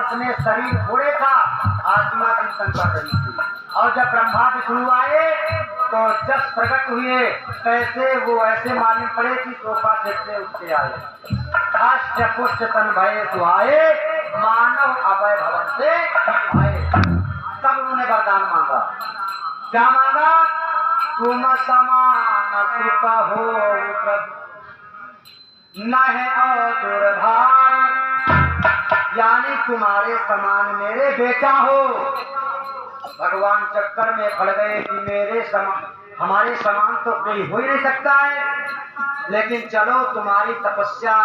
उसने शरीर छोड़े था, आत्मा चिंतन कर रही थी। और जब ब्रह्मा विष्णु आए तो जब प्रकट हुए कैसे वो ऐसे मालूम पड़े कि सोफा सेट से उठते आए। अष्ट पुष्ट तन भय सुहाए, मानव अभय भवन से आए। तब उन्होंने वरदान मांगा। क्या मांगा? तुम समान सुत हो प्रभु न है और दुर्भाग्य, यानी तुम्हारे समान मेरे बेटा हो। भगवान चक्कर में पड़ गए कि मेरे समान, हमारे समान तो कोई हो ही नहीं सकता है, लेकिन चलो तुम्हारी तपस्या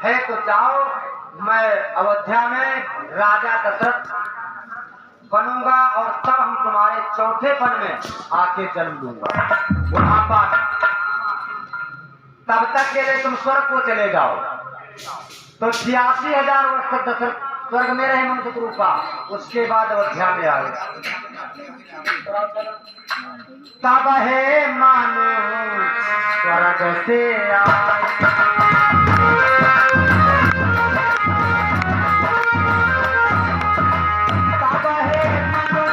है तो जाओ, मैं अयोध्या में राजा दशरथ बनूंगा और तब हम तुम्हारे चौथे पन में आके जन्म लूंगा। बुढ़ापा, तब तक के लिए तुम स्वर्ग को चले जाओ। तो 86,000 वर्ष तक दशरथ स्वर्ग में रहे मनुष्य रूपा, उसके बाद अयोध्या में आए। तब है मानो स्वर्ग से आए। तब है मानो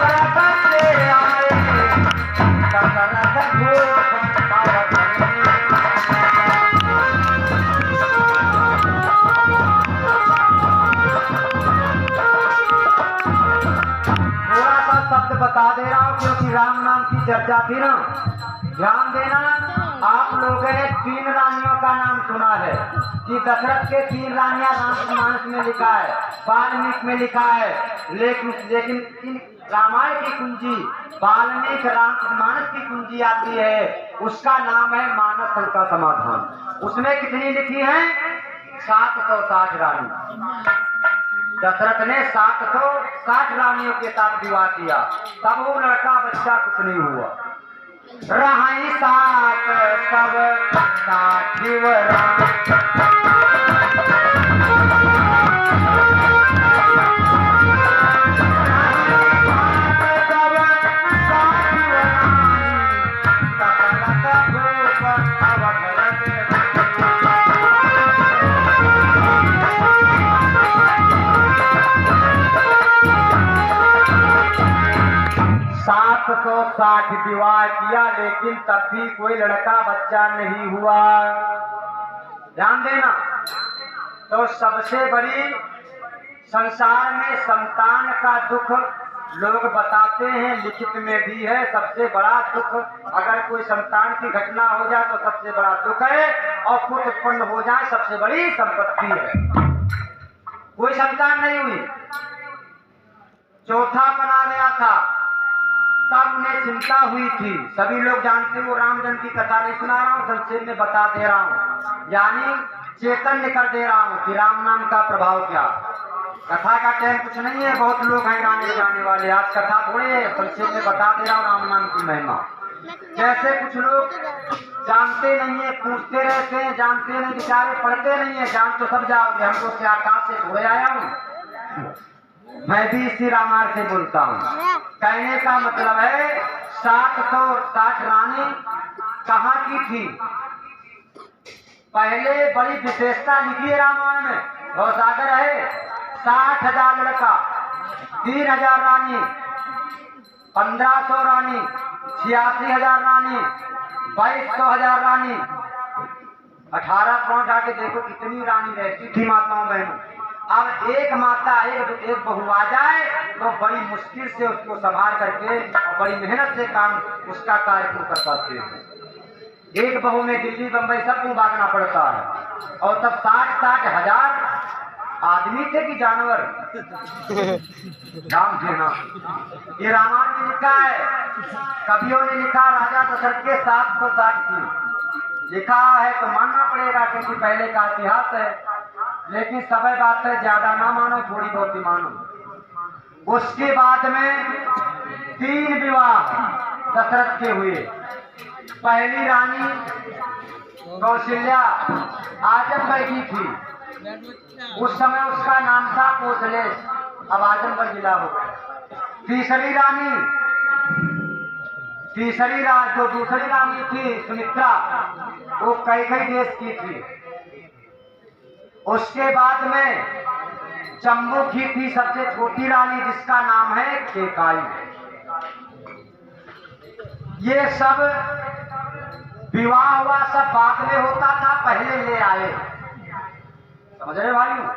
स्वर्ग से आए, दशरथ भूप बता दे रहा हूँ क्योंकि राम नाम की चर्चा थी ना। ध्यान देना, आप लोगों ने 3 रानियों का नाम सुना है कि दशरथ के 3 रानियां रामचरितमानस में लिखा है, वाल्मीकि में लिखा है, लेकिन इन रामायण की कुंजी वाल्मीकि रामचरितमानस की कुंजी आती है, उसका नाम है मानस शंका समाधान। उसमें कितनी लिखी है? 760 रानी। दशरथ ने 760 रानियों के साथ विवाह किया, तब वो लड़का बच्चा कुछ नहीं हुआ। रही 7 सब 60 760 विवाह किया, लेकिन तब भी कोई लड़का बच्चा नहीं हुआ। ध्यान देना, तो सबसे बड़ी संसार में संतान का दुख लोग बताते हैं, लिखित में भी है। सबसे बड़ा दुख अगर कोई संतान की घटना हो जाए तो सबसे बड़ा दुख है, और पुत्र उत्पन्न हो जाए सबसे बड़ी संपत्ति है। कोई संतान नहीं हुई, चौथा बना गया था, तब उन्हें चिंता हुई थी। सभी लोग जानते हो, रामजन्म की कथा नहीं सुना रहा हूँ, संक्षेप में बता दे रहा हूँ, यानी चेतन्य कर दे रहा हूँ कि राम नाम का प्रभाव क्या। कथा का टाइम कुछ नहीं है, बहुत लोग हैं गाने जाने वाले, आज कथा थोड़ी है, संक्षेप में बता दे रहा हूँ राम नाम की महिमा। जैसे कुछ लोग जानते नहीं है, पूछते रहते हैं, जानते नहीं, बेचारे पढ़ते नहीं है। जान तो सब जाओगे, हमको से आकाश से थोड़े आया हूँ, मैं भी इसी रामायण से बोलता हूँ। कहने का मतलब है 760 रानी कहाँ की थी? पहले बड़ी विशेषता लिखी है रामायण में, भवसागर है। 60,000 लड़का, 3,000 रानी, 1,500 रानी, 86,000 रानी, 22,000 रानी, 18 पॉइंट आके देखो कितनी रानी रहती थी माताओं बहनों। अब एक माता एक बहू आ जाए तो बड़ी मुश्किल से उसको संभाल करके और बड़ी मेहनत से काम उसका कार्यक्रम कर पाते हैं। एक बहू में दिल्ली बंबई सबको भागना पड़ता है, और तब 60,000 आदमी थे कि जानवर। राम देना, ये रामायण में लिखा है, कवियों ने लिखा, राजा दशरथ के 760 की लिखा है तो मानना पड़ेगा क्योंकि पहले का इतिहास है। लेकिन सब बात है, ज्यादा ना मानो, थोड़ी बहुत ही मानो। उसके बाद में 3 विवाह दशरथ के हुए। पहली रानी कौशल्या आजमगढ़ की थी, उस समय उसका नाम था कौशलेश, अब आजमगढ़ जिला हो गया। जो दूसरी रानी थी सुमित्रा, वो कई देश की थी। उसके बाद में जम्बू की थी सबसे छोटी रानी, जिसका नाम है केकाई। ये सब विवाह हुआ सब बाद में होता था, पहले ले आए। समझ रहे भाइयों,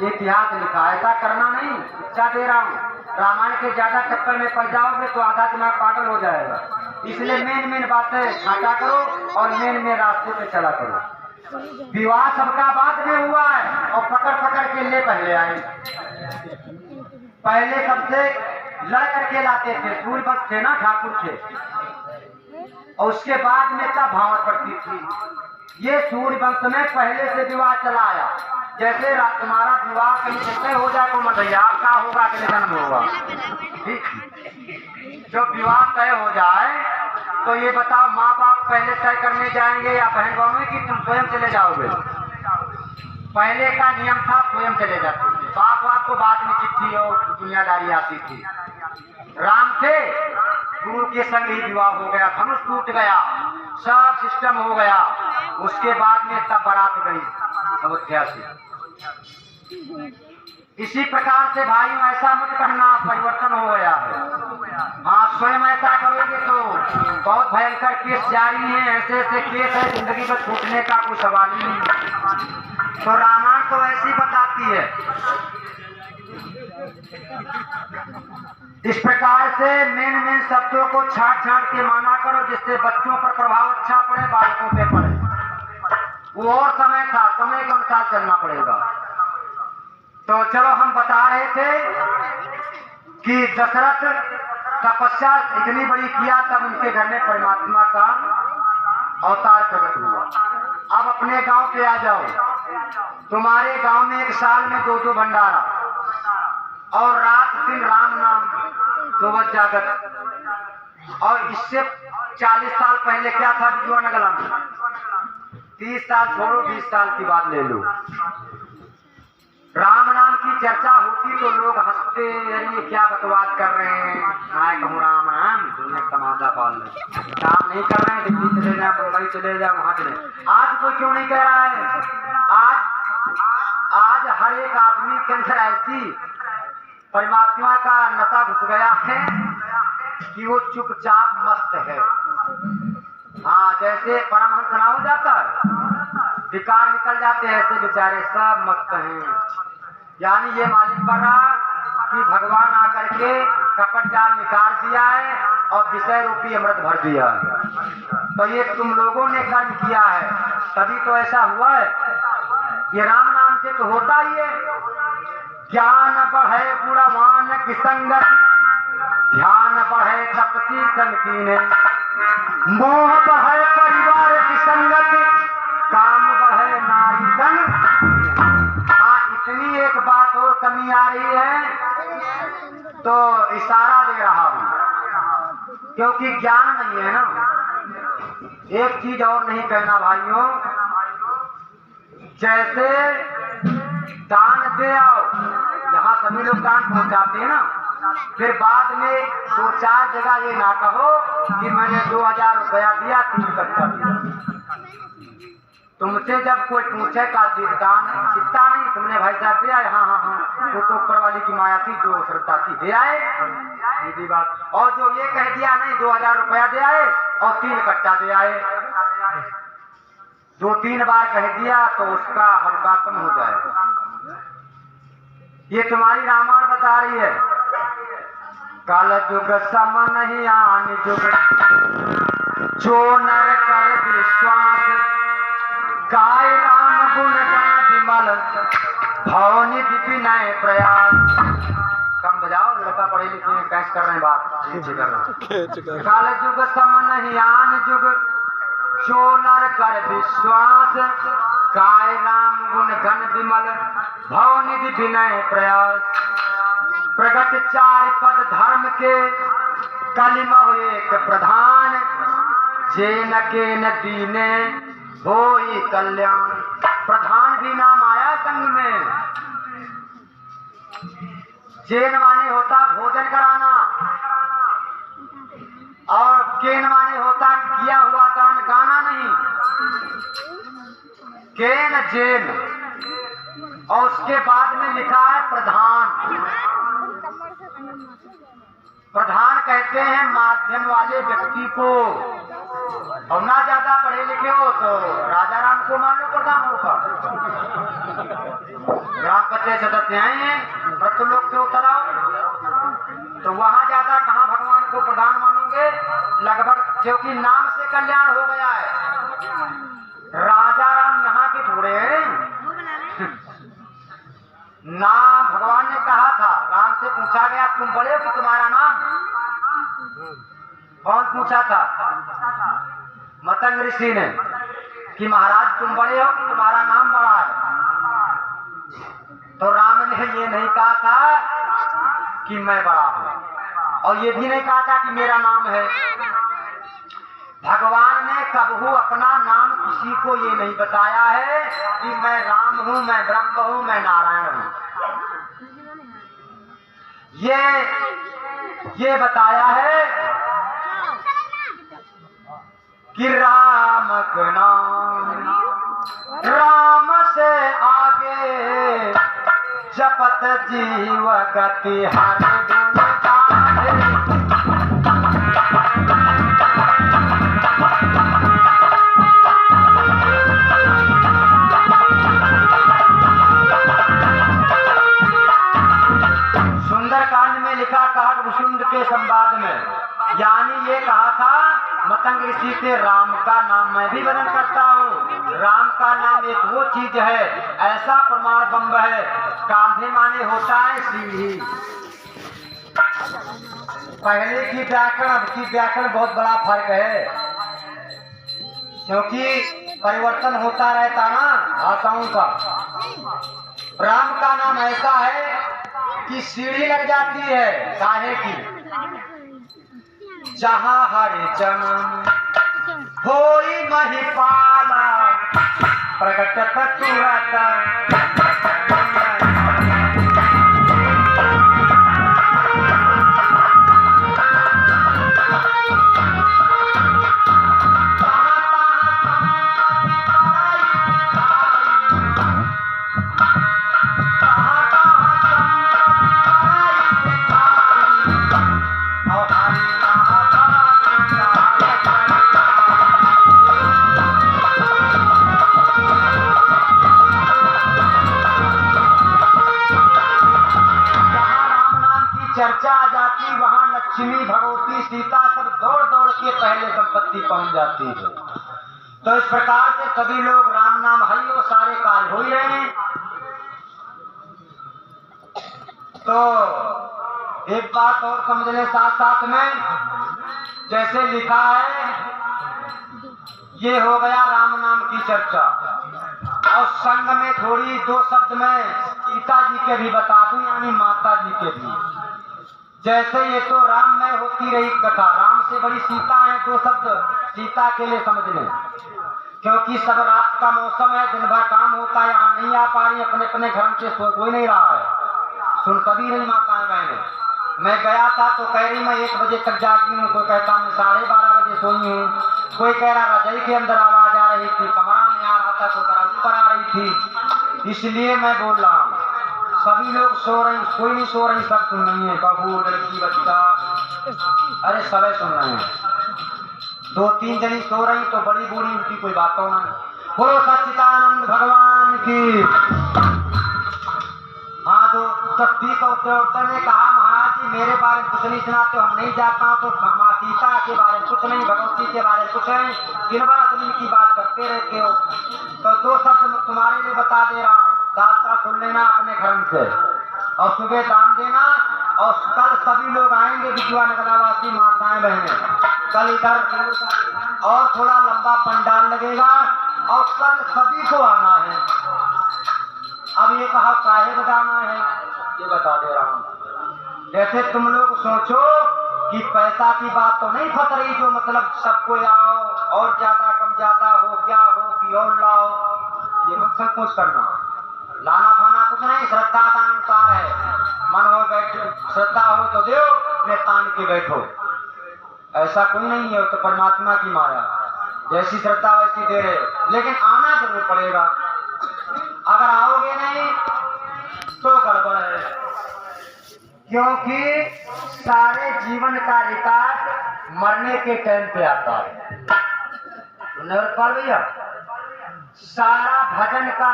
ये इतिहास लिखा, ऐसा करना नहीं। इच्छा दे रहा हूँ, रामायण के ज्यादा चक्कर में पड़ जाओगे तो आधा दिमाग पागल हो जाएगा। इसलिए मेन बातें छाटा करो और मेन रास्ते पे चला करो। विवाह सबका बाद में हुआ है और पकड़ के ले पहले आए। पहले सबसे लड़ करके लाते थे, सूर्य वंश थे ना, ठाकुर थे, और उसके बाद में तब भावर पड़ती थी। ये सूर्य वंश में पहले से विवाह चला आया। जैसे तुम्हारा विवाह कहीं से हो जाए तो मदैया का होगा, अगले जन्म होगा। जो विवाह तय हो जाए तो ये बताओ, माँ बाप पहले तय करने जाएंगे या बहन बहनों की तुम स्वयं चले जाओगे? पहले का नियम था स्वयं चले जाते थे। बाप को बाद में चिट्ठी और दुनियादारी आती थी। राम थे, गुरु के संग ही विवाह हो गया, धनुष टूट गया, सब सिस्टम हो गया। उसके बाद में तब बारात गई अयोध्या से। इसी प्रकार से भाइयों ऐसा मत कहना परिवर्तन हो गया है। आप स्वयं ऐसा करोगे तो बहुत भयंकर केस जारी है, ऐसे केस है, जिंदगी में छूटने का कोई सवाल ही नहीं। तो रामायण तो ऐसी बताती है। इस प्रकार से मेन शब्दों को छाट के माना करो, जिससे बच्चों पर प्रभाव अच्छा पड़े, बालकों पे पड़े। वो और समय था, समय के अनुसार चलना पड़ेगा। तो चलो, हम बता रहे थे कि दशरथ तपस्या इतनी बड़ी किया, तब उनके घर में परमात्मा का अवतार प्रकट हुआ। अब अपने गांव पे आ जाओ। तुम्हारे गांव में एक साल में 2 भंडारा, और रात दिन राम नाम सोवत जागत। और इससे 40 साल पहले क्या था बिजुआ नगला में? 30 साल छोड़ो, 20 साल की बात ले लो। राम नाम की चर्चा होती तो लोग हंसते, ये क्या बकवास कर रहे हैं, मैं कहूँ राम नाम दुनिया तमाशा पाल रहे, काम नहीं कर रहे हैं, दिल्ली चले जाए, मुंबई चले जाए, वहां चले। आज कोई क्यों नहीं कह रहा है? आज हर एक आदमी के अंदर ऐसी परमात्मा का नशा घुस गया है कि वो चुपचाप मस्त है। हाँ, जैसे परमहंस ना हो जाता है, विकार निकल जाते हैं, ऐसे बेचारे सब मस्त हैं। यानी ये मालूम पड़ रहा कि भगवान आकर के कपट जाल निकाल दिया है और विषय रूपी अमृत भर दिया है। तो ये तुम लोगों ने कर्म किया है, तभी तो ऐसा हुआ है। ये राम नाम से तो होता ही है। ज्ञान बढ़े गुणवान की संगत, ध्यान बढ़े तपसी संकीने, मोह बढ़े परिवार की संगत, काम बढ़े नारी संग। हाँ, इतनी एक बात और कमी आ रही है तो इशारा दे रहा हूँ, क्योंकि ज्ञान नहीं है ना। एक चीज और नहीं कहना भाइयों, जैसे दान दे आओ, यहाँ सभी लोग दान पहुँचाते हैं ना, फिर बाद में 2-4 जगह ये ना कहो कि मैंने 2000 रुपया दिया, 3 कट्टा दिया। तुमसे जब कोई पूछे का दान चित्ता नहीं, तुमने भाई साहब दिया? हाँ, वो तो ऊपर वाली की माया थी, जो श्रद्धा थी दे आए, सीधी बात। और जो ये कह दिया नहीं 2000 रुपया दे आए और 3 कट्टा दे आए, 2-3 बार कह दिया तो उसका हल्का कम हो जाएगा। ये तुम्हारी रामायण बता रही है। काल जुग सम नहीं आन जुग, जो नर कर विश्वास, गाय राम गुण गण विमल, भवनिधि विनय प्रयास। कम बजाओ, लड़का पढ़े लिखे में कैश कर रहे हैं, बात नीचे कर रहे हैं। काल जुग सम नहीं आन जुग, जो नर कर विश्वास, गाय राम गुण गण विमल, भवनिधि विनय प्रयास। प्रगट 4 पद धर्म के, कलिमह एक प्रधान, जेन के न दीने होई कल्याण। प्रधान भी नाम आया संग में। जेन माने होता भोजन कराना, और केन माने होता किया हुआ दान, गाना नहीं। केन जेन, और उसके बाद में लिखा है प्रधान। प्रधान कहते हैं माध्यम वाले व्यक्ति को, और ना ज्यादा पढ़े लिखे हो तो राजा राम को मान लो प्रधान होगा। राम कच्चे सदस्य हैं, मृत्युलोक से उतर आओ, तो वहां ज्यादा कहाँ भगवान को प्रधान मानोगे। लगभग क्योंकि नाम से कल्याण हो गया है। राजा राम यहाँ के थोड़े हैं। नाम भगवान ने कहा था, राम से पूछा गया तुम बड़े हो कि तुम्हारा नाम? कौन पूछा था? मतंग ऋषि ने, कि महाराज तुम बड़े हो कि तुम्हारा नाम बड़ा है? तो राम ने ये नहीं कहा था कि मैं बड़ा हूं, और ये भी नहीं कहा था कि मेरा नाम है। भगवान ने कबहू अपना नाम किसी को ये नहीं बताया है कि मैं राम हूं, मैं ब्रह्म हूं, मैं नारायण हूं। ये बताया है कि राम का नाम, राम से आगे जपत जीव गति हर गुण गाए। सुंदरकांड में लिखा काकभूषुंड के संवाद में, यानी ये कहा था मतंग ऋषि से, राम का नाम मैं भी वर्णन करता हूँ। राम का नाम एक वो चीज है, ऐसा प्रमाण बम्ब है, कांधे माने होता है सीढ़ी। पहले की व्याकरण अब की व्याकरण बहुत बड़ा फर्क है, क्योंकि परिवर्तन होता रहता ना भाषाओं का। राम का नाम ऐसा है कि सीढ़ी लग जाती है, काहे की? जहाँ हरि जन्म होई महिपाला, प्रकटत तुरत। चर्चा आ जाती, वहां लक्ष्मी भगवती सीता सब दौड़ दौड़ के पहले संपत्ति पहुंच जाती है। तो इस प्रकार से सभी लोग राम नाम हरि और सारे कार्य हो ही रहे हैं। तो एक बात और समझ लें साथ साथ में, जैसे लिखा है, ये हो गया राम नाम की चर्चा, और संग में थोड़ी दो शब्द में सीता जी के भी बता दूं, यानी माता जी के भी। जैसे ये तो राम में होती रही कथा, राम से बड़ी सीता है, दो शब्द सीता के लिए समझ लें, क्योंकि सब रात का मौसम है, दिन भर काम होता है, यहाँ नहीं आ पा रही, अपने अपने घर से कोई नहीं रहा है, सुन सभी रही माताएं बहनें। मैं गया था तो कह रही मैं 1 बजे तक जागी हूँ, कोई कहता मैं 12:30 बजे सोई हूँ, कोई कह रहा रजाई के अंदर आवाज आ रही थी, कमरा में आ रहा था, तो ऊपर आ रही थी। इसलिए मैं बोल रहा हूँ, सभी लोग सो रहे, कोई नहीं सो रही, सब सुन रही है, बहू लड़की बच्चा, अरे सभी सुन रहे हैं। 2-3 जनी सो रही तो बड़ी बूढ़ी, उनकी कोई बात हो ना। बोलो सच्चिदानंद भगवान की। हाँ, तो 30 औरतों ने कहा महाराज जी मेरे बारे में कुछ नहीं सुनाते, हम नहीं जाता हूँ, तो माँ सीता के बारे में कुछ नहीं, भगवती के बारे में कुछ नहीं, दिन भर आदमी की बात करते रहते हो। तो 2 शब्द तुम्हारे लिए बता दे रहा हूँ, साथ साथ सुन लेना अपने घर से, और सुबह दान देना। और कल सभी लोग आएंगे, विजवा नगरवासी माताएं बहनें, कल इधर और थोड़ा लंबा पंडाल लगेगा, और कल सभी को आना है। अब ये कहा काहे बताना है, ये बता दे रहा हूँ। जैसे तुम लोग सोचो कि पैसा की बात तो नहीं फंस रही, जो मतलब सबको आओ और ज्यादा कम ज्यादा हो, क्या हो कि और लाओ, ये मत सब कुछ करना। लाना खाना कुछ नहीं, श्रद्धा का अनुसार है। मन हो बैठो, श्रद्धा हो तो दो, ने तान के बैठो, ऐसा कोई नहीं है, तो परमात्मा की माया, जैसी श्रद्धा वैसी दे रहे हो, लेकिन आना जरूर पड़ेगा। अगर आओगे नहीं तो गड़बड़ है, क्योंकि सारे जीवन का रिकॉर्ड मरने के टाइम पे आता है। पाल भैया, सारा भजन का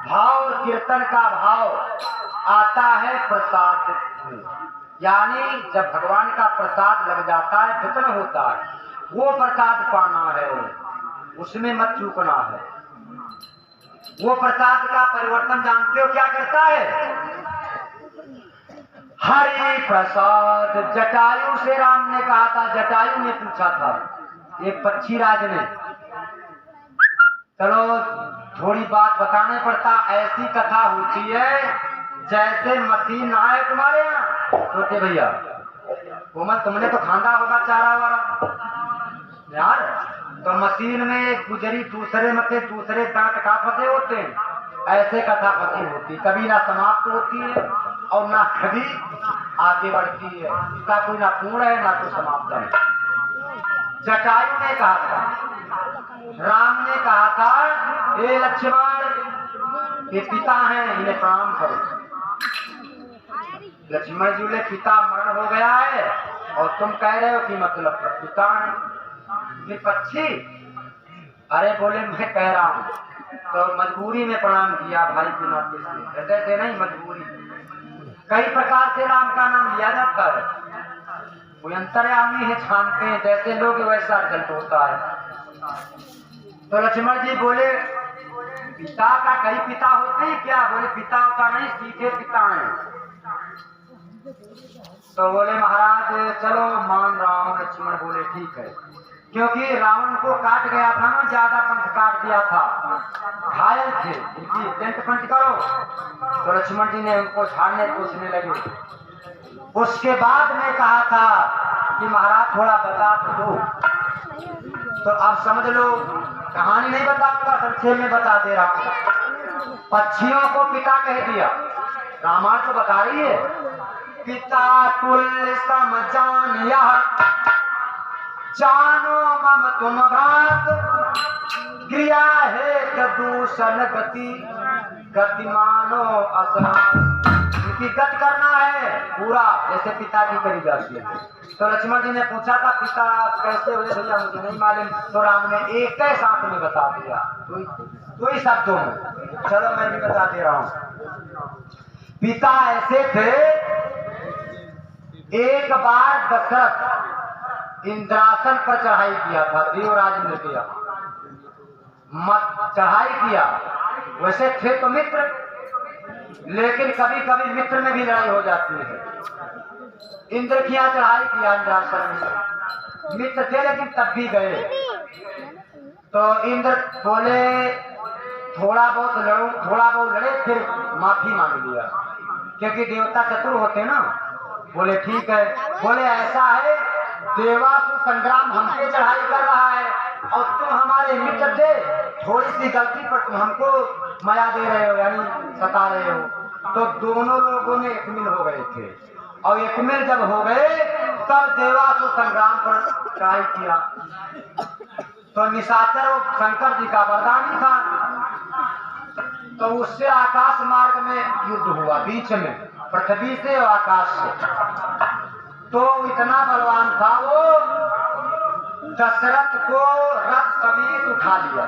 भाव और कीर्तन का भाव आता है प्रसाद में। यानी जब भगवान का प्रसाद लग जाता है, वितरण होता है, वो प्रसाद पाना है, उसमें मत चूकना है। वो प्रसाद का परिवर्तन जानते हो क्या करता है? हरि प्रसाद जटायु से राम ने कहा था, जटायु ने पूछा था एक पक्षी राज ने। चलो थोड़ी बात बताने पड़ता, ऐसी कथा होती है जैसे मशीन ना है तुम्हारे यहाँ छोटे भैया। कोमल तुमने तो खांदा होगा चारा वारा यार, तो मशीन में एक गुजरी दूसरे मत दूसरे दांत का फंसे होते हैं, ऐसे कथा फंसी होती, कभी ना समाप्त होती है और ना कभी आगे बढ़ती है। इसका कोई ना पूर्ण है ना कोई समाप्त है। जटायु ने कहा था, राम ने कहा था, हे लक्ष्मण ये पिता हैं, इन्हें प्रणाम करो। लक्ष्मण जी बोले पिता मरण हो गया है और तुम कह रहे हो कि मतलब पिता है। ये पक्षी अरे बोले मैं कह रहा हूँ, तो मजबूरी में प्रणाम किया भाई के नाते से, हृदय से नहीं, मजबूरी। कई प्रकार से राम का नाम लिया जाता है, कोई अंतर्यामी है, छानते हैं, जैसे लोग वैसा रिजल्ट होता है। तो लक्ष्मण जी बोले पिता का कई पिता होते हैं क्या? बोले पिता होता नहीं, सीधे पिता हैं। तो बोले महाराज चलो मान रहा हूँ। लक्ष्मण बोले ठीक है, क्योंकि रावण को काट गया था ना, ज्यादा पंख काट दिया था, घायल थे, टेंट पंच करो। तो लक्ष्मण जी ने उनको झाड़ने पूछने लगे। उसके बाद में कहा था कि महाराज थोड़ा बता दो, तो आप समझ लो, कहानी नहीं बताऊंगा, संक्षेप में बता दे रहा हूं। पक्षियों को पिता कह दिया, रामायण तो बता रही है। पिता तुल्य सम जानिया, जानो मम तुम भ्रात, क्रिया है दूषण गति, गति मानो असमान। उनकी गति करना है पूरा, जैसे पिता की करी जाती है। तो लक्ष्मण जी ने पूछा था पिता कैसे हुए भैया, मुझे नहीं मालूम। तो राम ने एक ही साथ में बता दिया, दो ही शब्दों में। चलो मैं भी बता दे रहा हूँ। पिता ऐसे थे, एक बार दशरथ इंद्रासन पर चढ़ाई किया था, देवराज ने किया, मत चढ़ाई किया। वैसे थे तो मित्र, लेकिन कभी कभी मित्र में भी लड़ाई हो जाती है। इंद्र की यहाँ चढ़ाई किया इंद्रासन में, मित्र थे लेकिन तब भी गए। तो इंद्र बोले थोड़ा बहुत लड़े, फिर माफी मांग लिया, क्योंकि देवता चतुर होते ना। बोले ठीक है, बोले ऐसा है देवासुर संग्राम हमसे चढ़ाई कर रहा है और तुम हमारे मित्र थे, थोड़ी सी गलती पर तुम हमको माया दे रहे हो, यानी सता रहे हो। तो दोनों लोगों ने एकमिल हो गए थे, और एकमिल जब हो गए तब देवासुर संग्राम पर चढ़ाई किया। तो निशाचर वो शंकर जी का वरदान था, तो उससे आकाश मार्ग में युद्ध हुआ, बीच में पृथ्वी से और आकाश से। तो इतना बलवान था वो, दशरथ को रथ समेत उठा लिया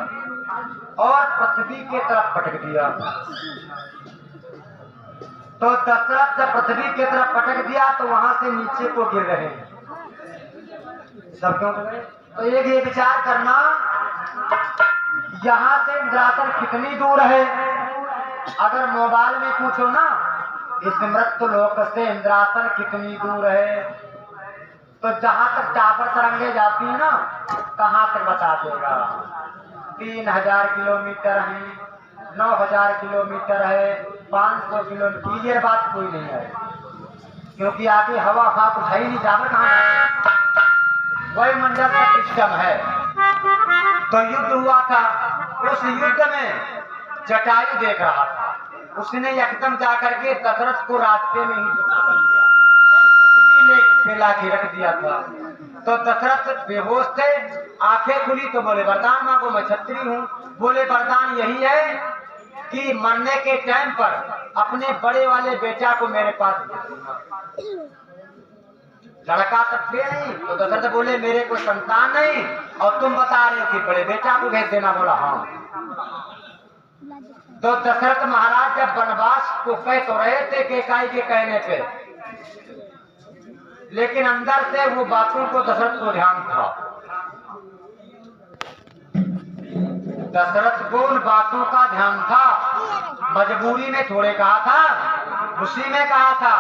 और पृथ्वी के तरफ पटक दिया। तो दशरथ जब पृथ्वी के तरफ पटक दिया तो वहां से नीचे को गिर रहे हैं सब। क्यों? तो एक ये विचार करना, यहाँ से इंद्रासन कितनी दूर है? अगर मोबाइल में पूछो ना, इस मृत्यु लोक से इंद्रासन कितनी दूर है, तो जहां तक टावर तरंगे जाती है ना, कहां तक बता देगा। 3000 किलोमीटर है, 9000 किलोमीटर है, 500 किलोमीटर, क्लियर बात कोई नहीं है, क्योंकि आगे हवा खा कुछ है ही नहीं, टावर कहाँ है, वही मंडल का सिस्टम है। तो युद्ध हुआ था, उस युद्ध में जटायु देख रहा था, उसने एकदम जाकर के दशरथ को रास्ते में ही पकड़ लिया और पृथ्वी में ला के रख दिया था। तो दशरथ बेहोश थे, आंखें खुली तो बोले वरदान मांगो, मैं क्षत्रिय हूँ। बोले वरदान यही है कि मरने के टाइम पर अपने बड़े वाले बेटा को मेरे पास भेज दूंगा। लड़का तब थे नहीं, तो दशरथ बोले मेरे को संतान नहीं और तुम बता रहे हो कि बड़े बेटा को भेज देना। बोला हाँ। तो दशरथ महाराज जब वनवास को कह तो रहे थे केकाई के कहने पे, लेकिन अंदर से वो बातों को दशरथ को ध्यान था। दशरथ को उन बातों का ध्यान था। मजबूरी में थोड़े कहा था, खुशी में कहा था।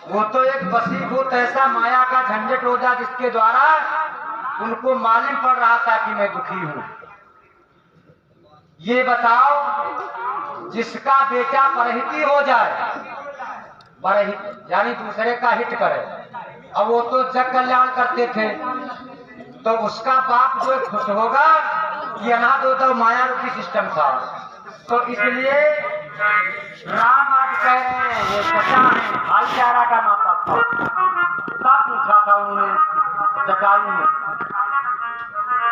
वो तो एक बसीभूत ऐसा माया का झंझट हो जा जिसके द्वारा उनको मालूम पड़ रहा था कि मैं दुखी हूं। ये बताओ, जिसका बेटा परहिती हो जाए, परहित यानी दूसरे का हित करे, अब वो तो जग कल्याण करते थे, तो उसका बाप जो खुश होगा कि अनाथ होता माया रूपी सिस्टम था। तो इसलिए राम आज कह रहे हैं ये चचा है, भाईचारा का नाता था। तब पूछा था उन्होंने जटायु ने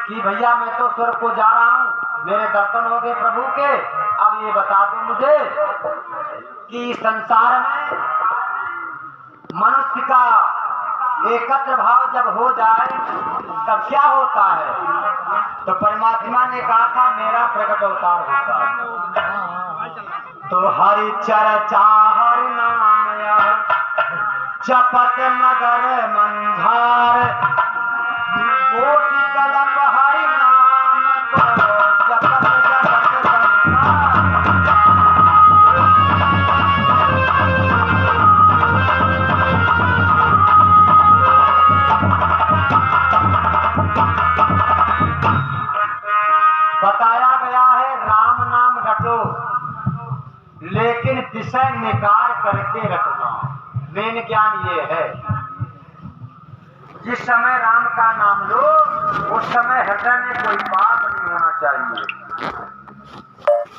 कि भैया मैं तो स्वर्ग को जा रहा हूँ, मेरे दर्शन हो गए प्रभु के, अब ये बता दो मुझे कि संसार में मनुष्य का एकत्र भाव जब हो जाए तब क्या होता है। तो परमात्मा ने कहा था मेरा प्रकट अवतार होता है। तो हरि चर्चा हरि नाम जपत नगर मंझार, कोटि कलप हरि नाम जपत जगत संसार। बताया गया है राम नाम रटो, लेकिन विषय निकार करके रखना। मेन ज्ञान ये है, जिस समय राम का नाम लो उस समय हृदय में कोई पाप नहीं होना चाहिए।